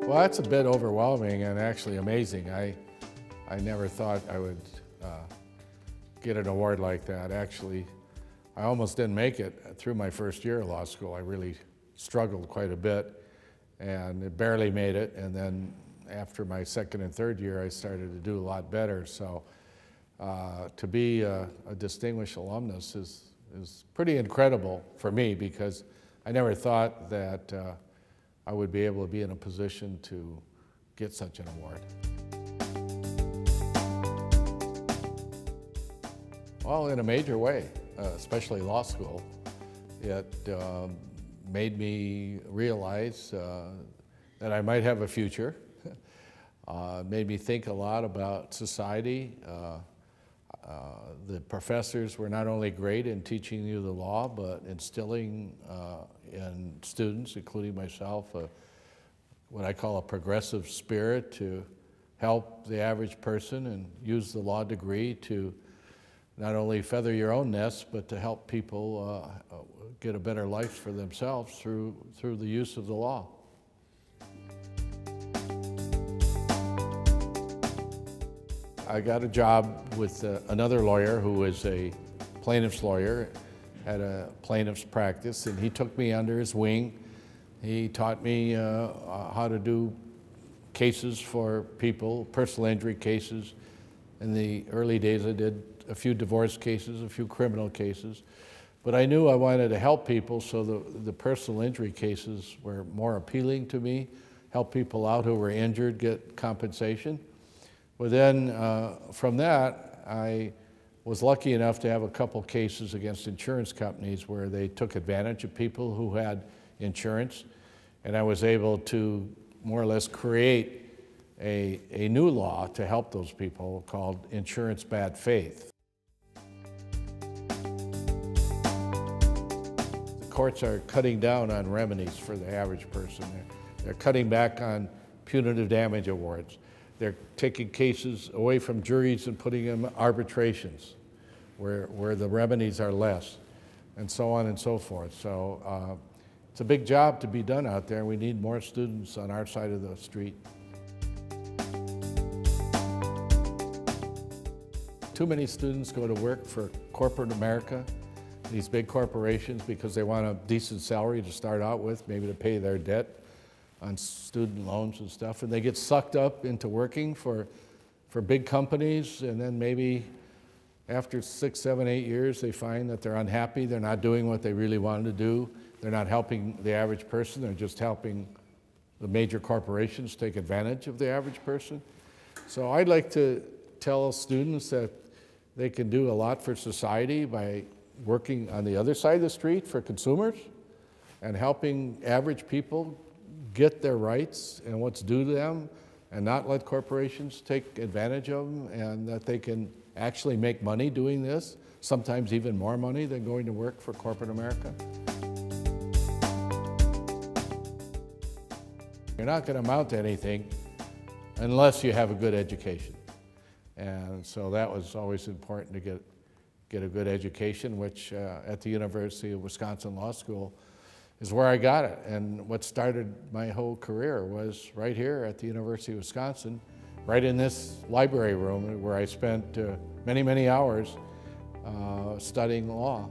Well, that's a bit overwhelming and actually amazing. I never thought I would get an award like that. Actually, I almost didn't make it through my first year of law school. I really struggled quite a bit and barely made it. And then after my second and third year, I started to do a lot better. So to be a distinguished alumnus is pretty incredible for me, because I never thought that I would be able to be in a position to get such an award. Well, in a major way, especially law school. It made me realize that I might have a future. Made me think a lot about society. The professors were not only great in teaching you the law, but instilling in students, including myself, what I call a progressive spirit to help the average person and use the law degree to not only feather your own nest, but to help people get a better life for themselves through the use of the law. I got a job with another lawyer who was a plaintiff's lawyer, had a plaintiff's practice, and he took me under his wing. He taught me how to do cases for people, personal injury cases. In the early days, I did a few divorce cases, a few criminal cases. But I knew I wanted to help people, so the personal injury cases were more appealing to me, help people out who were injured get compensation. But then from that, I was lucky enough to have a couple cases against insurance companies where they took advantage of people who had insurance, and I was able to more or less create a new law to help those people called insurance bad faith. The courts are cutting down on remedies for the average person. They're cutting back on punitive damage awards. They're taking cases away from juries and putting them in arbitrations where the remedies are less, and so on and so forth. So it's a big job to be done out there. We need more students on our side of the street. Too many students go to work for corporate America, these big corporations, because they want a decent salary to start out with, maybe to pay their debt on student loans and stuff, and they get sucked up into working for big companies, and then maybe after 6, 7, 8 years they find that they're unhappy, they're not doing what they really wanted to do, they're not helping the average person, they're just helping the major corporations take advantage of the average person. So I'd like to tell students that they can do a lot for society by working on the other side of the street for consumers and helping average people get their rights and what's due to them, and not let corporations take advantage of them, and that they can actually make money doing this, sometimes even more money than going to work for corporate America. You're not going to amount to anything unless you have a good education. And so that was always important to get a good education, which at the University of Wisconsin Law School is where I got it. And what started my whole career was right here at the University of Wisconsin, right in this library room where I spent many, many hours studying law.